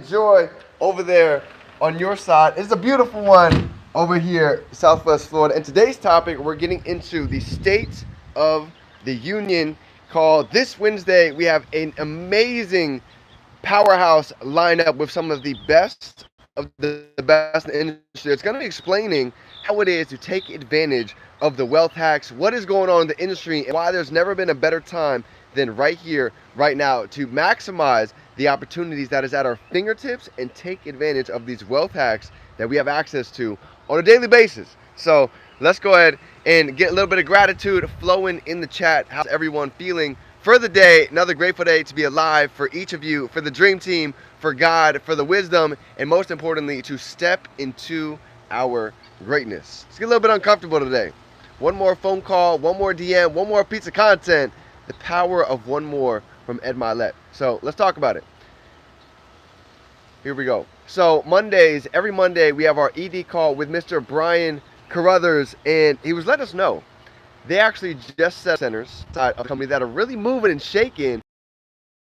enjoy over there on your side. It's a beautiful one over here, Southwest Florida. And today's topic, we're getting into the State of the Union call. This Wednesday, we have an amazing powerhouse lineup with some of the best in the industry. It's going to be explaining how it is to take advantage of the wealth hacks, what is going on in the industry, and why there's never been a better time than right here, right now, to maximize the opportunities that is at our fingertips and take advantage of these wealth hacks that we have access to on a daily basis. So let's go ahead and get a little bit of gratitude flowing in the chat. How's everyone feeling for the day? Another grateful day to be alive for each of you, for the dream team, for God, for the wisdom, and most importantly, to step into our greatness. Let's get a little bit uncomfortable today. One more phone call, one more DM, one more piece of content. The power of one more from Ed Mylett. So let's talk about it. Here we go. So Mondays, every Monday, we have our ED call with Mr. Brian Carruthers, and he was letting us know they actually just set centers, a company that are really moving and shaking,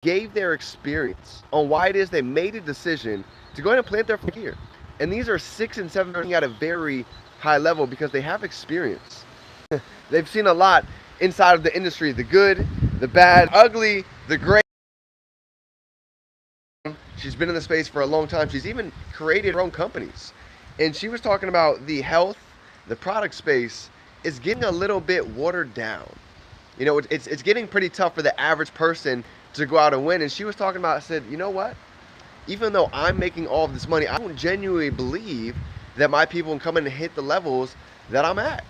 gave their experience on why it is they made a decision to go ahead and plant their flag here. And these are 6 and 7 learning at a very high level because they have experience. They've seen a lot inside of the industry, the good, the bad, ugly, the great. She's been in the space for a long time. She's even created her own companies. And she was talking about the health, the product space is getting a little bit watered down. You know, it's getting pretty tough for the average person to go out and win. And she was talking about, said, you know what? Even though I'm making all of this money, I don't genuinely believe that my people can come in and hit the levels that I'm at.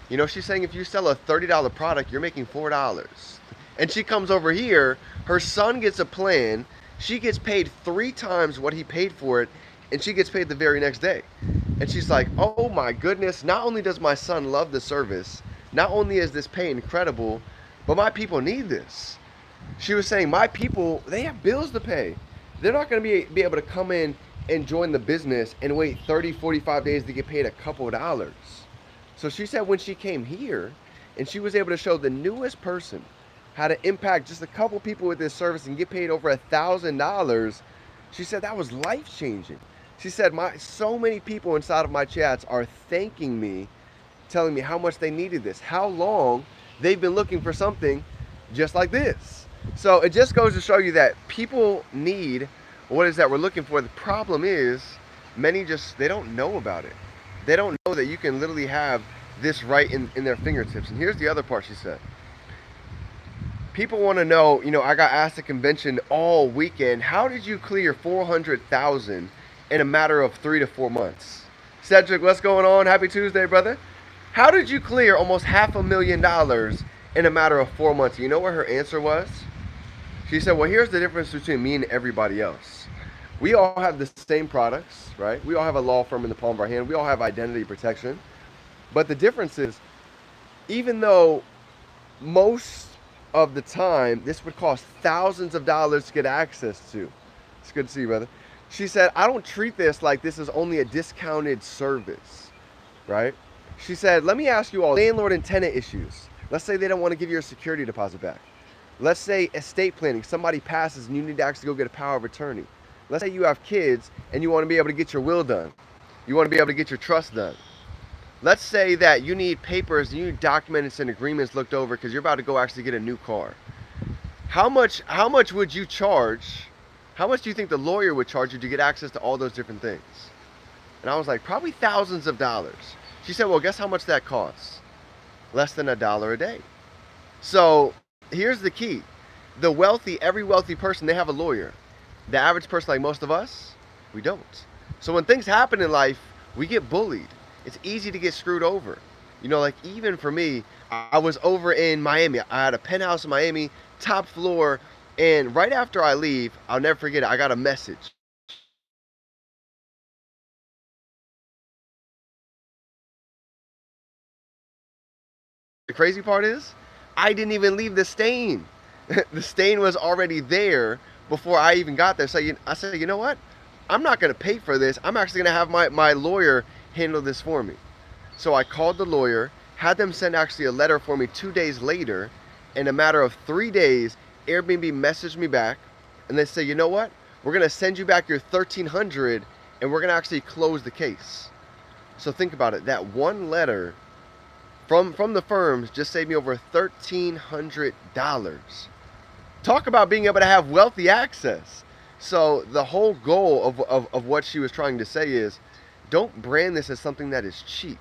You know, she's saying if you sell a $30 product, you're making $4. And she comes over here, her son gets a plan, she gets paid 3 times what he paid for it, and she gets paid the very next day. And she's like, oh my goodness, not only does my son love the service, not only is this pay incredible, but my people need this. She was saying, my people, they have bills to pay. They're not going to be able to come in and join the business and wait 30, 45 days to get paid a couple of dollars. So she said when she came here and she was able to show the newest person how to impact just a couple people with this service and get paid over $1,000, she said that was life-changing. She said so many people inside of my chats are thanking me, telling me how much they needed this, how long they've been looking for something just like this. So it just goes to show you that people need what is that we're looking for. The problem is many they don't know about it. They don't know that you can literally have this right in their fingertips. And here's the other part she said. People want to know, you know, I got asked at convention all weekend, how did you clear $400,000 in a matter of 3 to 4 months? Cedric, what's going on? Happy Tuesday, brother. How did you clear almost $500,000 in a matter of 4 months? You know what her answer was? She said, well, here's the difference between me and everybody else. We all have the same products, right? We all have a law firm in the palm of our hand. We all have identity protection. But the difference is, even though most of the time this would cost thousands of dollars to get access to. It's good to see you, brother. She said, I don't treat this like this is only a discounted service, right? She said, let me ask you all, landlord and tenant issues. Let's say they don't want to give you a security deposit back. Let's say estate planning, somebody passes and you need to actually go get a power of attorney. Let's say you have kids and you want to be able to get your will done. You want to be able to get your trust done. Let's say that you need papers, you need documents and agreements looked over because you're about to go actually get a new car. How much would you charge? How much do you think the lawyer would charge you to get access to all those different things? And I was like, probably thousands of dollars. She said, well, guess how much that costs? Less than $1 a day. So here's the key. Every wealthy person, they have a lawyer. The average person, like most of us, we don't. So when things happen in life, we get bullied. It's easy to get screwed over. You know, like even for me, I was over in Miami. I had a penthouse in Miami, top floor. And right after I leave, I'll never forget it, I got a message. The crazy part is, I didn't even leave the stain. The stain was already there before I even got there. So I said, you know what? I'm not going to pay for this. I'm actually going to have my lawyer handle this for me. So I called the lawyer, had them send actually a letter for me 2 days later. In a matter of 3 days, Airbnb messaged me back and they say, you know what? We're going to send you back your 1,300 and we're going to actually close the case. So think about it. That one letter from the firms just saved me over $1,300. Talk about being able to have wealthy access. So the whole goal of what she was trying to say is, don't brand this as something that is cheap.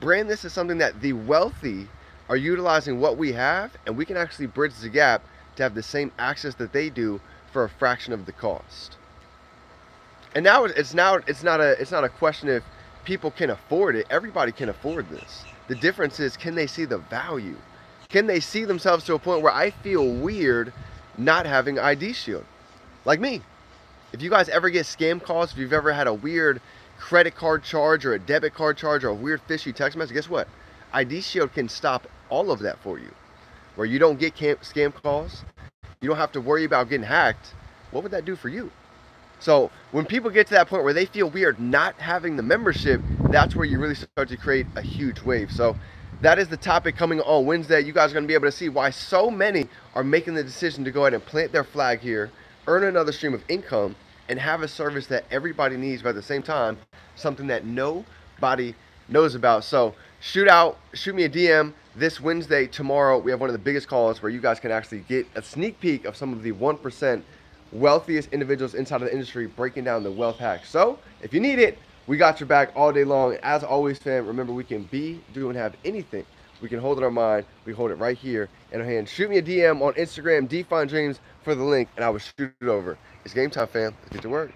Brand this as something that the wealthy are utilizing what we have, and we can actually bridge the gap to have the same access that they do for a fraction of the cost. And now it's not a question if people can afford it. Everybody can afford this. The difference is, can they see the value? Can they see themselves to a point where I feel weird not having ID Shield? Like me. If you guys ever get scam calls, if you've ever had a weird credit card charge or a debit card charge or a weird fishy text message, guess what? ID Shield can stop all of that for you. Where you don't get scam calls, you don't have to worry about getting hacked. What would that do for you? So when people get to that point where they feel weird not having the membership, that's where you really start to create a huge wave. So that is the topic coming on Wednesday. You guys are going to be able to see why so many are making the decision to go ahead and plant their flag here, earn another stream of income, and have a service that everybody needs, but at the same time, something that nobody knows about. So shoot me a DM this Wednesday. Tomorrow, we have one of the biggest calls where you guys can actually get a sneak peek of some of the 1% wealthiest individuals inside of the industry breaking down the wealth hacks. So if you need it, we got your back all day long. As always, fam, remember, we can be, do, and have anything. We can hold it in our mind. We hold it right here in our hand. Shoot me a DM on Instagram, Define Dreams, for the link, and I will shoot it over. It's game time, fam. Let's get to work.